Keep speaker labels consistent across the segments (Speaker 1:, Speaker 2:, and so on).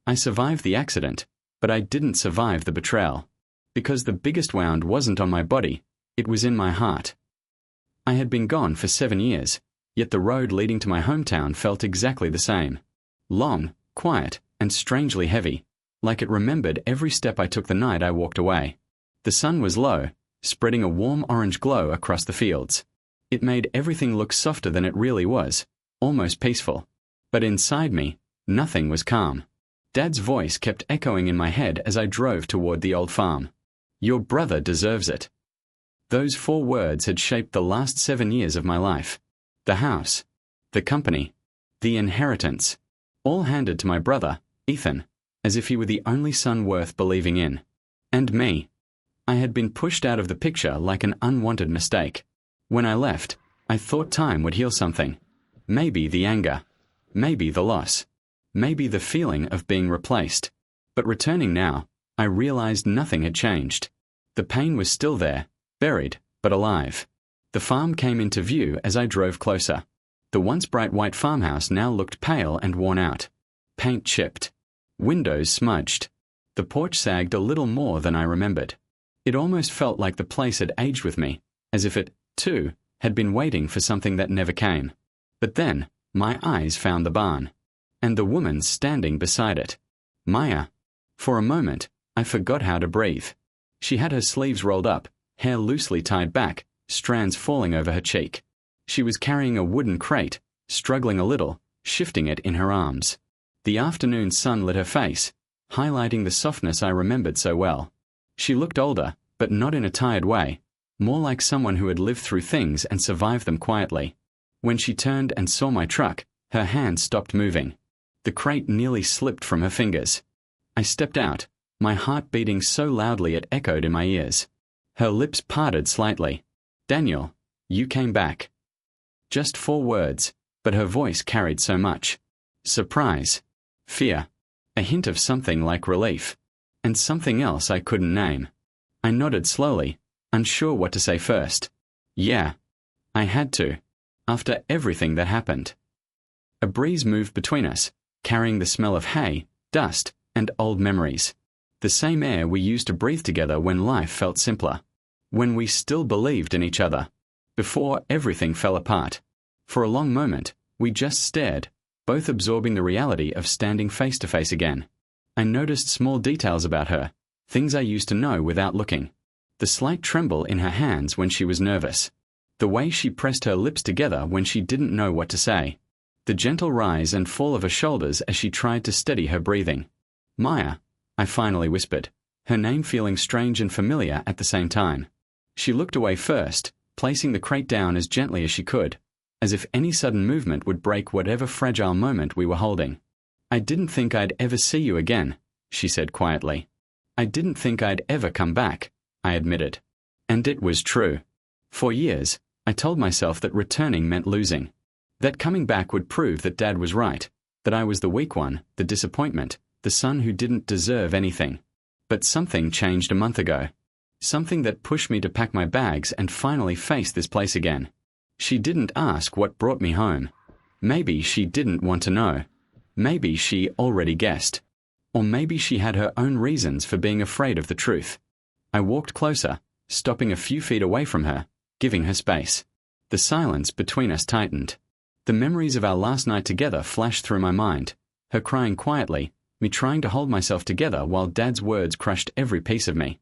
Speaker 1: I survived the accident, but I didn't survive the betrayal. Because the biggest wound wasn't on my body, it was in my heart. I had been gone for 7 years, yet the road leading to my hometown felt exactly the same. Long, quiet, and strangely heavy, like it remembered every step I took the night I walked away. The sun was low, spreading a warm orange glow across the fields. It made everything look softer than it really was, almost peaceful. But inside me, nothing was calm. Dad's voice kept echoing in my head as I drove toward the old farm. "Your brother deserves it." Those 4 words had shaped the last 7 years of my life. The house, the company, the inheritance, all handed to my brother, Ethan, as if he were the only son worth believing in. And me. I had been pushed out of the picture like an unwanted mistake. When I left, I thought time would heal something. Maybe the anger. Maybe the loss. Maybe the feeling of being replaced. But returning now, I realized nothing had changed. The pain was still there, buried, but alive. The farm came into view as I drove closer. The once bright white farmhouse now looked pale and worn out. Paint chipped. Windows smudged. The porch sagged a little more than I remembered. It almost felt like the place had aged with me, as if it, too, had been waiting for something that never came. But then, my eyes found the barn. And the woman standing beside it. Maya. For a moment, I forgot how to breathe. She had her sleeves rolled up, hair loosely tied back, strands falling over her cheek. She was carrying a wooden crate, struggling a little, shifting it in her arms. The afternoon sun lit her face, highlighting the softness I remembered so well. She looked older, but not in a tired way, more like someone who had lived through things and survived them quietly. When she turned and saw my truck, her hand stopped moving. The crate nearly slipped from her fingers. I stepped out, my heart beating so loudly it echoed in my ears. Her lips parted slightly. "Daniel, you came back." Just 4 words, but her voice carried so much. Surprise. Fear. A hint of something like relief. And something else I couldn't name. I nodded slowly, unsure what to say first. Yeah. I had to. After everything that happened. A breeze moved between us, carrying the smell of hay, dust, and old memories. The same air we used to breathe together when life felt simpler. When we still believed in each other. Before everything fell apart. For a long moment, we just stared, both absorbing the reality of standing face to face again. I noticed small details about her, things I used to know without looking. The slight tremble in her hands when she was nervous. The way she pressed her lips together when she didn't know what to say. The gentle rise and fall of her shoulders as she tried to steady her breathing. "Maya," I finally whispered, her name feeling strange and familiar at the same time. She looked away first, placing the crate down as gently as she could, as if any sudden movement would break whatever fragile moment we were holding. "I didn't think I'd ever see you again," she said quietly. "I didn't think I'd ever come back," I admitted. And it was true. For years, I told myself that returning meant losing. That coming back would prove that Dad was right, that I was the weak one, the disappointment, the son who didn't deserve anything. But something changed a month ago. Something that pushed me to pack my bags and finally face this place again. She didn't ask what brought me home. Maybe she didn't want to know. Maybe she already guessed. Or maybe she had her own reasons for being afraid of the truth. I walked closer, stopping a few feet away from her, giving her space. The silence between us tightened. The memories of our last night together flashed through my mind, her crying quietly, me trying to hold myself together while Dad's words crushed every piece of me.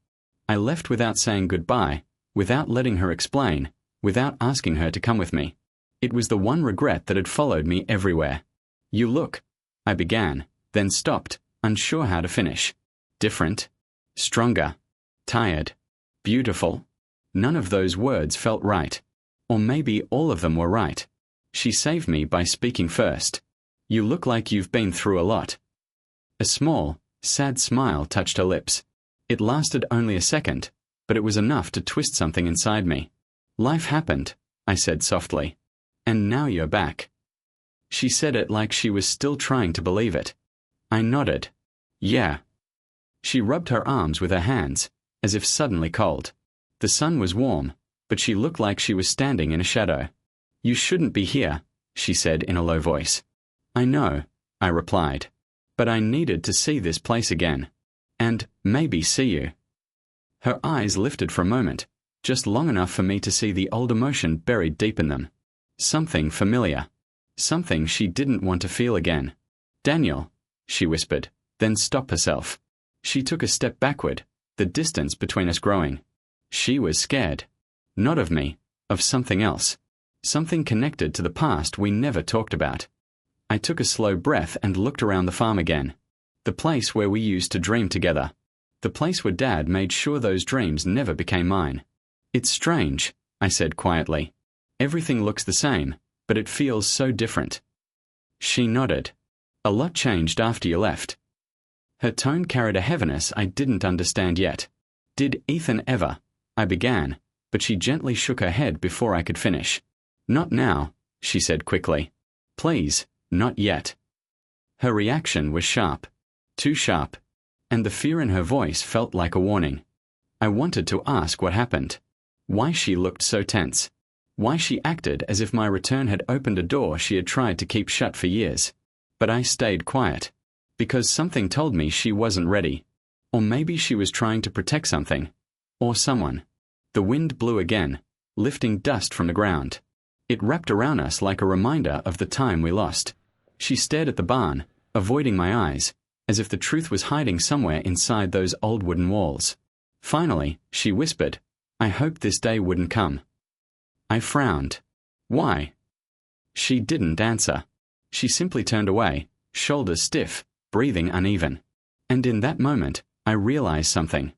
Speaker 1: I left without saying goodbye, without letting her explain, without asking her to come with me. It was the one regret that had followed me everywhere. "You look," I began, then stopped, unsure how to finish. Different. Stronger. Tired. Beautiful. None of those words felt right. Or maybe all of them were right. She saved me by speaking first. "You look like you've been through a lot." A small, sad smile touched her lips. It lasted only a second, but it was enough to twist something inside me. "Life happened," I said softly. "And now you're back." She said it like she was still trying to believe it. I nodded. "Yeah." She rubbed her arms with her hands, as if suddenly cold. The sun was warm, but she looked like she was standing in a shadow. "You shouldn't be here," she said in a low voice. "I know," I replied. But I needed to see this place again. And maybe see you. Her eyes lifted for a moment, just long enough for me to see the old emotion buried deep in them. Something familiar. Something she didn't want to feel again. "Daniel," she whispered, then stopped herself. She took a step backward, the distance between us growing. She was scared. Not of me, of something else. Something connected to the past we never talked about. I took a slow breath and looked around the farm again. The place where we used to dream together. The place where Dad made sure those dreams never became mine. "It's strange," I said quietly. "Everything looks the same, but it feels so different." She nodded. "A lot changed after you left." Her tone carried a heaviness I didn't understand yet. "Did Ethan ever?" I began, but she gently shook her head before I could finish. "Not now," she said quickly. "Please, not yet." Her reaction was sharp. Too sharp. And the fear in her voice felt like a warning. I wanted to ask what happened. Why she looked so tense. Why she acted as if my return had opened a door she had tried to keep shut for years. But I stayed quiet. Because something told me she wasn't ready. Or maybe she was trying to protect something. Or someone. The wind blew again, lifting dust from the ground. It wrapped around us like a reminder of the time we lost. She stared at the barn, avoiding my eyes, as if the truth was hiding somewhere inside those old wooden walls. Finally, she whispered, "I hoped this day wouldn't come." I frowned. "Why?" She didn't answer. She simply turned away, shoulders stiff, breathing uneven. And in that moment, I realized something.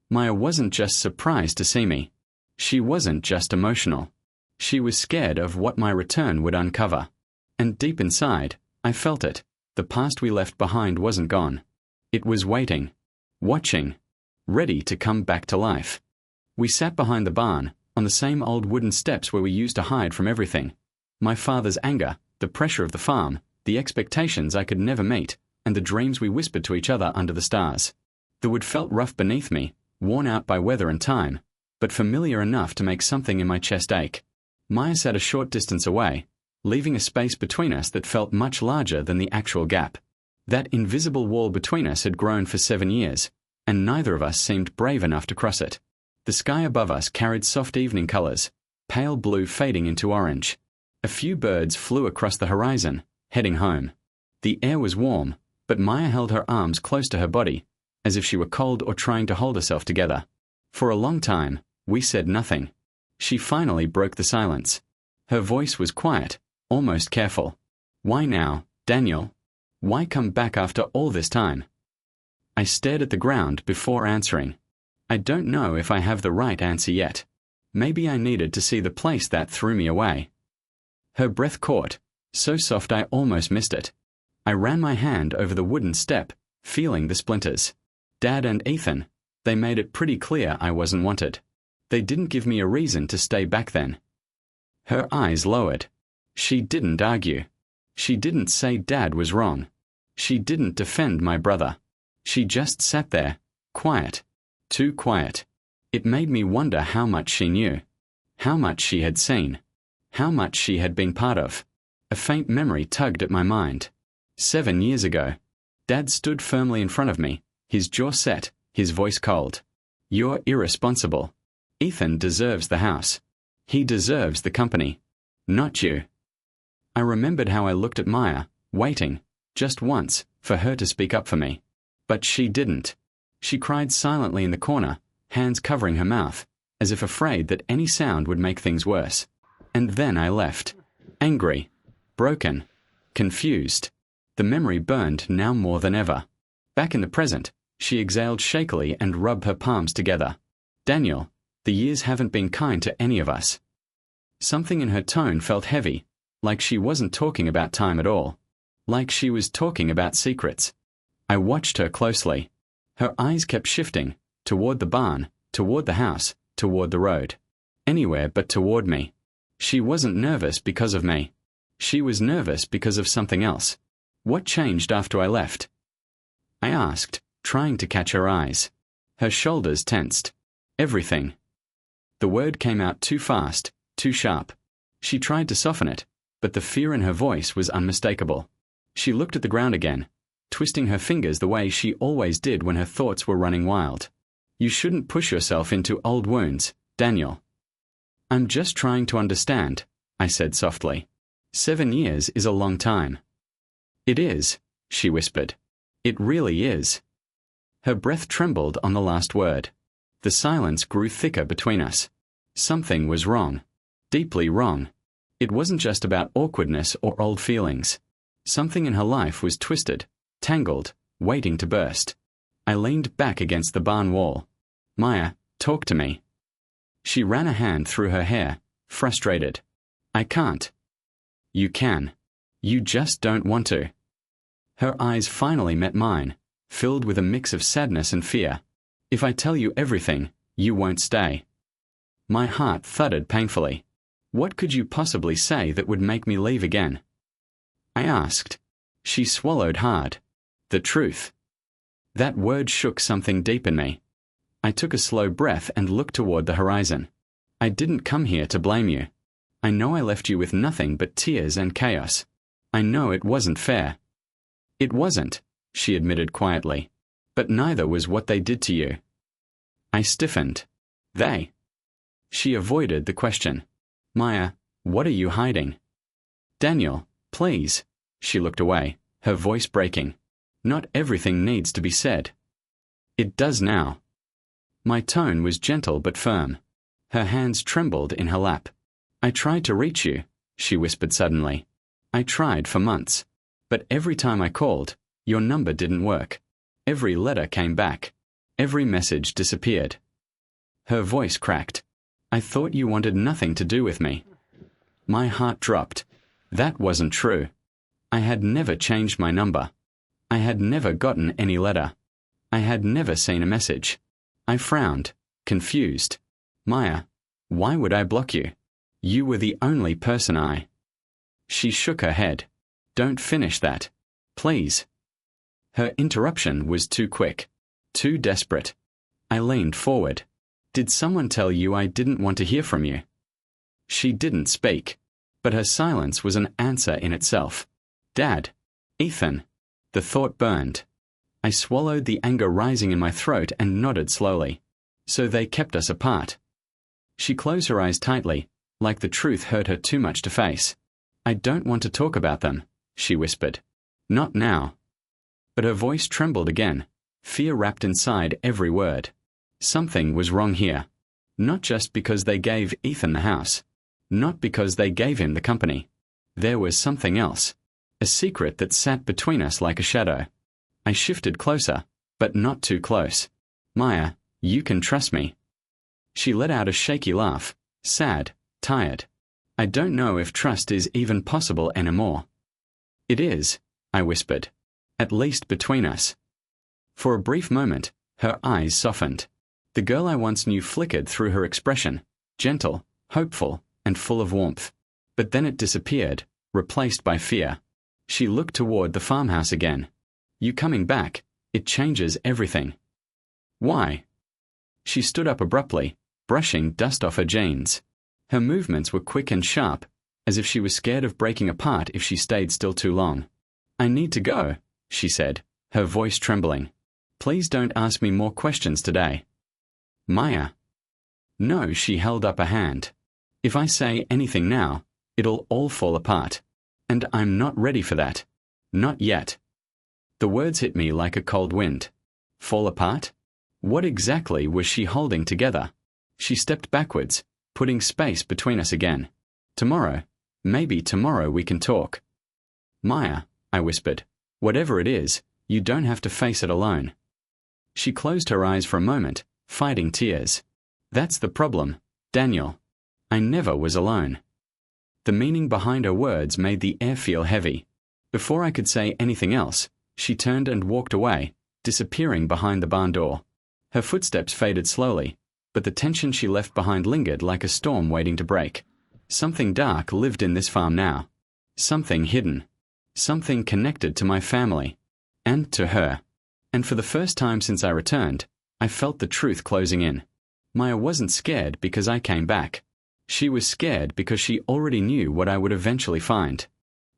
Speaker 1: Maya wasn't just surprised to see me. She wasn't just emotional. She was scared of what my return would uncover. And deep inside, I felt it. The past we left behind wasn't gone. It was waiting. Watching. Ready to come back to life. We sat behind the barn, on the same old wooden steps where we used to hide from everything. My father's anger, the pressure of the farm, the expectations I could never meet, and the dreams we whispered to each other under the stars. The wood felt rough beneath me, worn out by weather and time, but familiar enough to make something in my chest ache. Maya sat a short distance away, leaving a space between us that felt much larger than the actual gap. That invisible wall between us had grown for 7 years, and neither of us seemed brave enough to cross it. The sky above us carried soft evening colors, pale blue fading into orange. A few birds flew across the horizon, heading home. The air was warm, but Maya held her arms close to her body, as if she were cold or trying to hold herself together. For a long time, we said nothing. She finally broke the silence. Her voice was quiet, almost careful. "Why now, Daniel? Why come back after all this time?" I stared at the ground before answering. I don't know if I have the right answer yet. Maybe I needed to see the place that threw me away. Her breath caught, so soft I almost missed it. I ran my hand over the wooden step, feeling the splinters. Dad and Ethan, they made it pretty clear I wasn't wanted. They didn't give me a reason to stay back then. Her eyes lowered. She didn't argue. She didn't say Dad was wrong. She didn't defend my brother. She just sat there, quiet. Too quiet. It made me wonder how much she knew. How much she had seen. How much she had been part of. A faint memory tugged at my mind. 7 years ago. Dad stood firmly in front of me, his jaw set, his voice cold. "You're irresponsible. Ethan deserves the house. He deserves the company. Not you." I remembered how I looked at Maya, waiting, just once, for her to speak up for me. But she didn't. She cried silently in the corner, hands covering her mouth, as if afraid that any sound would make things worse. And then I left. Angry. Broken. Confused. The memory burned now more than ever. Back in the present, she exhaled shakily and rubbed her palms together. "Daniel, the years haven't been kind to any of us." Something in her tone felt heavy, like she wasn't talking about time at all. Like she was talking about secrets. I watched her closely. Her eyes kept shifting, toward the barn, toward the house, toward the road. Anywhere but toward me. She wasn't nervous because of me. She was nervous because of something else. What changed after I left? I asked, trying to catch her eyes. Her shoulders tensed. Everything. The word came out too fast, too sharp. She tried to soften it, but the fear in her voice was unmistakable. She looked at the ground again, twisting her fingers the way she always did when her thoughts were running wild. You shouldn't push yourself into old wounds, Daniel. I'm just trying to understand, I said softly. 7 years is a long time. It is, she whispered. It really is. Her breath trembled on the last word. The silence grew thicker between us. Something was wrong. Deeply wrong. It wasn't just about awkwardness or old feelings. Something in her life was twisted, tangled, waiting to burst. I leaned back against the barn wall. Maya, talk to me. She ran a hand through her hair, frustrated. I can't. You can. You just don't want to. Her eyes finally met mine, filled with a mix of sadness and fear. If I tell you everything, you won't stay. My heart thudded painfully. What could you possibly say that would make me leave again? I asked. She swallowed hard. The truth. That word shook something deep in me. I took a slow breath and looked toward the horizon. I didn't come here to blame you. I know I left you with nothing but tears and chaos. I know it wasn't fair. It wasn't, she admitted quietly. But neither was what they did to you. I stiffened. They. She avoided the question. Maya, what are you hiding? Daniel, please. She looked away, her voice breaking. Not everything needs to be said. It does now. My tone was gentle but firm. Her hands trembled in her lap. I tried to reach you, she whispered suddenly. I tried for months. But every time I called, your number didn't work. Every letter came back. Every message disappeared. Her voice cracked. I thought you wanted nothing to do with me. My heart dropped. That wasn't true. I had never changed my number. I had never gotten any letter. I had never seen a message. I frowned, confused. Maya, why would I block you? You were the only person I... She shook her head. Don't finish that. Please. Her interruption was too quick. Too desperate. I leaned forward. Did someone tell you I didn't want to hear from you? She didn't speak, but her silence was an answer in itself. Dad. Ethan. The thought burned. I swallowed the anger rising in my throat and nodded slowly. So they kept us apart. She closed her eyes tightly, like the truth hurt her too much to face. I don't want to talk about them, she whispered. Not now. But her voice trembled again, fear wrapped inside every word. Something was wrong here. Not just because they gave Ethan the house. Not because they gave him the company. There was something else. A secret that sat between us like a shadow. I shifted closer, but not too close. Maya, you can trust me. She let out a shaky laugh, sad, tired. I don't know if trust is even possible anymore. It is, I whispered. At least between us. For a brief moment, her eyes softened. The girl I once knew flickered through her expression, gentle, hopeful, and full of warmth. But then it disappeared, replaced by fear. She looked toward the farmhouse again. You coming back, it changes everything. Why? She stood up abruptly, brushing dust off her jeans. Her movements were quick and sharp, as if she was scared of breaking apart if she stayed still too long. I need to go, she said, her voice trembling. Please don't ask me more questions today. Maya. No, she held up a hand. If I say anything now, it'll all fall apart. And I'm not ready for that. Not yet. The words hit me like a cold wind. Fall apart? What exactly was she holding together? She stepped backwards, putting space between us again. Tomorrow, maybe tomorrow we can talk. Maya, I whispered, whatever it is, you don't have to face it alone. She closed her eyes for a moment, fighting tears. That's the problem, Daniel. I never was alone. The meaning behind her words made the air feel heavy. Before I could say anything else, she turned and walked away, disappearing behind the barn door. Her footsteps faded slowly, but the tension she left behind lingered like a storm waiting to break. Something dark lived in this farm now. Something hidden. Something connected to my family. And to her. And for the first time since I returned, I felt the truth closing in. Maya wasn't scared because I came back. She was scared because she already knew what I would eventually find.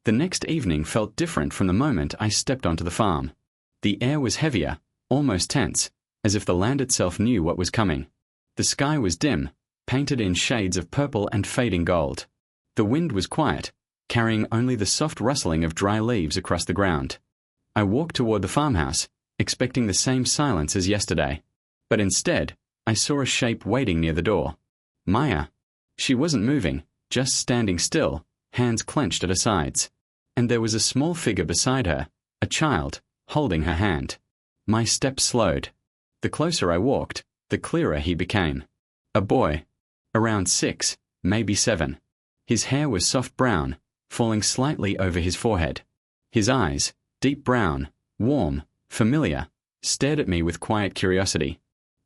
Speaker 1: The next evening felt different from the moment I stepped onto the farm. The air was heavier, almost tense, as if the land itself knew what was coming. The sky was dim, painted in shades of purple and fading gold. The wind was quiet, carrying only the soft rustling of dry leaves across the ground. I walked toward the farmhouse, expecting the same silence as yesterday. But instead, I saw a shape waiting near the door. Maya. She wasn't moving, just standing still, hands clenched at her sides. And there was a small figure beside her, a child, holding her hand. My steps slowed. The closer I walked, the clearer he became. A boy. Around 6, maybe 7. His hair was soft brown, falling slightly over his forehead. His eyes, deep brown, warm, familiar, stared at me with quiet curiosity.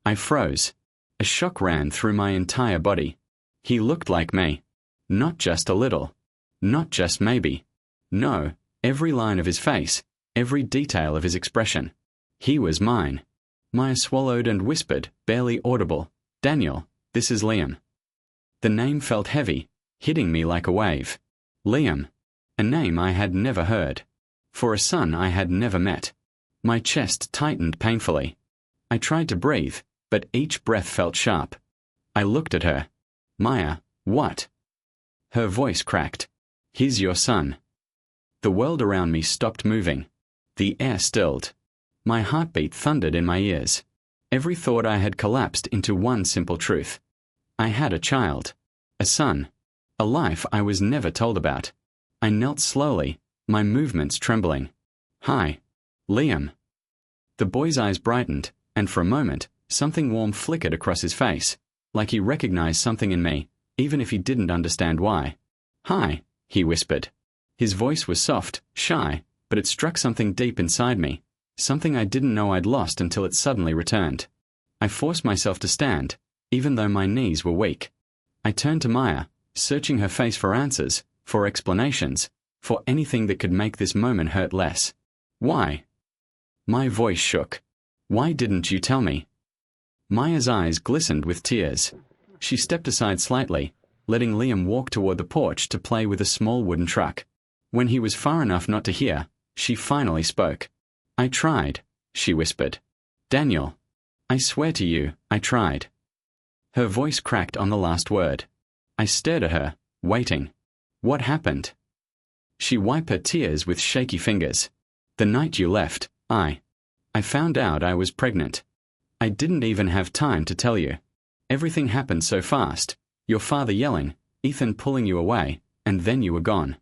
Speaker 1: I froze. A shock ran through my entire body. He looked like me. Not just a little. Not just maybe. No, every line of his face, every detail of his expression. He was mine. Maya swallowed and whispered, barely audible, "Daniel, this is Liam." The name felt heavy, hitting me like a wave. Liam. A name I had never heard. For a son I had never met. My chest tightened painfully. I tried to breathe, but each breath felt sharp. I looked at her. "Maya, what?" Her voice cracked. "He's your son." The world around me stopped moving. The air stilled. My heartbeat thundered in my ears. Every thought I had collapsed into one simple truth. I had a child. A son. A life I was never told about. I knelt slowly, my movements trembling. "Hi. Liam." The boy's eyes brightened, and for a moment, something warm flickered across his face, like he recognized something in me, even if he didn't understand why. "Hi," he whispered. His voice was soft, shy, but it struck something deep inside me, something I didn't know I'd lost until it suddenly returned. I forced myself to stand, even though my knees were weak. I turned to Maya, searching her face for answers, for explanations, for anything that could make this moment hurt less. "Why?" My voice shook. "Why didn't you tell me?" Maya's eyes glistened with tears. She stepped aside slightly, letting Liam walk toward the porch to play with a small wooden truck. When he was far enough not to hear, she finally spoke. "I tried," she whispered. "Daniel, I swear to you, I tried." Her voice cracked on the last word. I stared at her, waiting. What happened? She wiped her tears with shaky fingers. "The night you left, I found out I was pregnant. I didn't even have time to tell you. Everything happened so fast. Your father yelling, Ethan pulling you away, and then you were gone."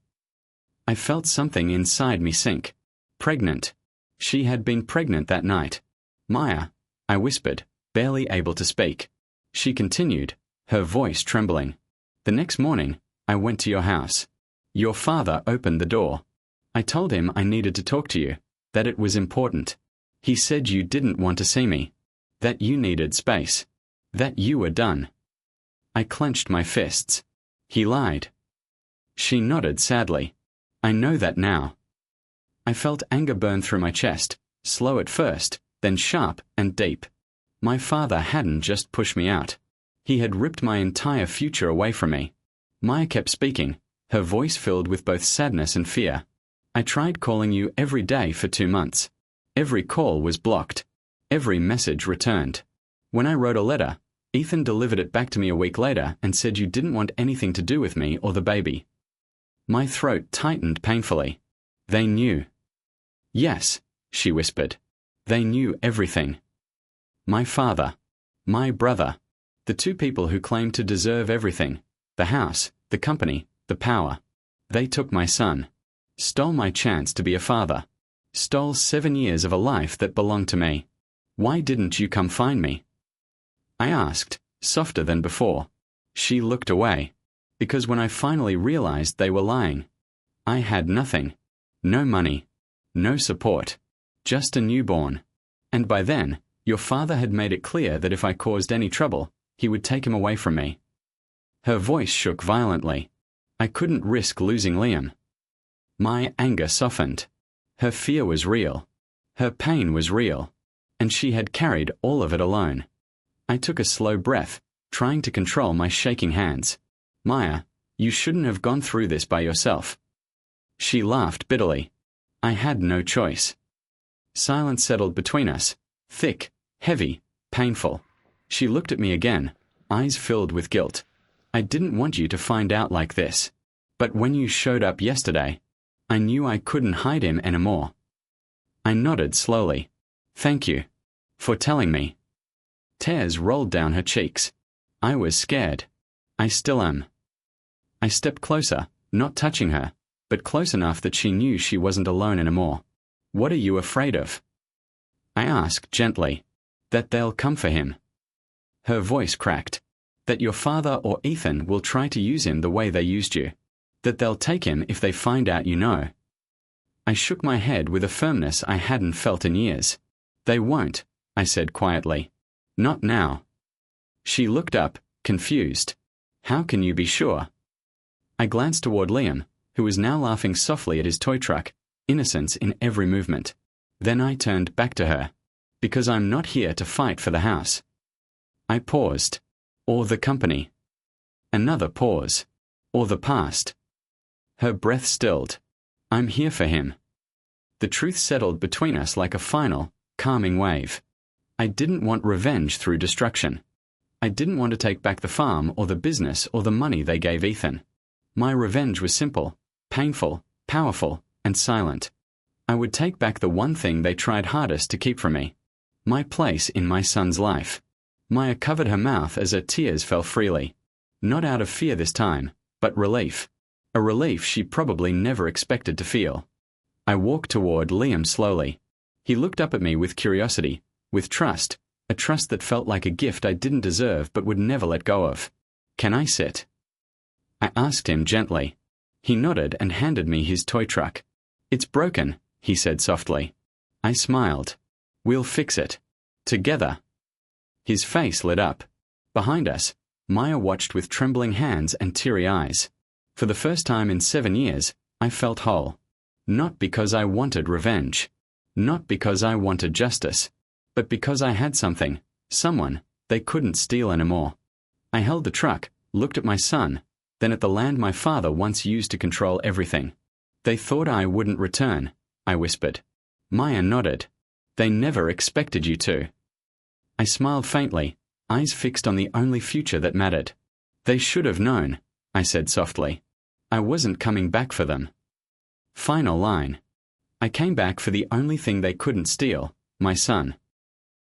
Speaker 1: I felt something inside me sink. Pregnant. She had been pregnant that night. "Maya," I whispered, barely able to speak. She continued, her voice trembling. "The next morning, I went to your house. Your father opened the door. I told him I needed to talk to you, that it was important. He said you didn't want to see me, that you needed space, that you were done." I clenched my fists. He lied. She nodded sadly. "I know that now." I felt anger burn through my chest, slow at first, then sharp and deep. My father hadn't just pushed me out. He had ripped my entire future away from me. Maya kept speaking, her voice filled with both sadness and fear. "I tried calling you every day for 2 months. Every call was blocked. Every message returned. When I wrote a letter, Ethan delivered it back to me a week later and said you didn't want anything to do with me or the baby." My throat tightened painfully. "They knew." "Yes," she whispered. "They knew everything. My father. My brother. The 2 people who claimed to deserve everything. The house, the company, the power. They took my son. Stole my chance to be a father. Stole 7 years of a life that belonged to me. Why didn't you come find me?" I asked, softer than before. She looked away. Because when I finally realized they were lying, I had nothing. No money. No support. Just a newborn. And by then, your father had made it clear that if I caused any trouble, he would take him away from me. Her voice shook violently. I couldn't risk losing Liam. My anger softened. Her fear was real. Her pain was real. And she had carried all of it alone. I took a slow breath, trying to control my shaking hands. "Maya, you shouldn't have gone through this by yourself." She laughed bitterly. "I had no choice." Silence settled between us, thick, heavy, painful. She looked at me again, eyes filled with guilt. I didn't want you to find out like this. But when you showed up yesterday, I knew I couldn't hide him anymore. I nodded slowly. Thank you. For telling me. Tears rolled down her cheeks. I was scared. I still am. I stepped closer, not touching her, but close enough that she knew she wasn't alone anymore. What are you afraid of? I asked gently. That they'll come for him. Her voice cracked. That your father or Ethan will try to use him the way they used you. That they'll take him if they find out you know. I shook my head with a firmness I hadn't felt in years. They won't, I said quietly. Not now. She looked up, confused. How can you be sure? I glanced toward Liam, who was now laughing softly at his toy truck, innocence in every movement. Then I turned back to her. Because I'm not here to fight for the house. I paused. Or the company. Another pause. Or the past. Her breath stilled. I'm here for him. The truth settled between us like a final, calming wave. I didn't want revenge through destruction. I didn't want to take back the farm or the business or the money they gave Ethan. My revenge was simple, painful, powerful, and silent. I would take back the one thing they tried hardest to keep from me. My place in my son's life. Maya covered her mouth as her tears fell freely. Not out of fear this time, but relief. A relief she probably never expected to feel. I walked toward Liam slowly. He looked up at me with curiosity, with trust, a trust that felt like a gift I didn't deserve but would never let go of. Can I sit? I asked him gently. He nodded and handed me his toy truck. It's broken, he said softly. I smiled. We'll fix it. Together. His face lit up. Behind us, Maya watched with trembling hands and teary eyes. For the first time in 7 years, I felt whole. Not because I wanted revenge. Not because I wanted justice. But because I had something, someone, they couldn't steal anymore. I held the truck, looked at my son, then at the land my father once used to control everything. They thought I wouldn't return, I whispered. Maya nodded. They never expected you to. I smiled faintly, eyes fixed on the only future that mattered. They should have known, I said softly. I wasn't coming back for them. Final line. I came back for the only thing they couldn't steal, my son.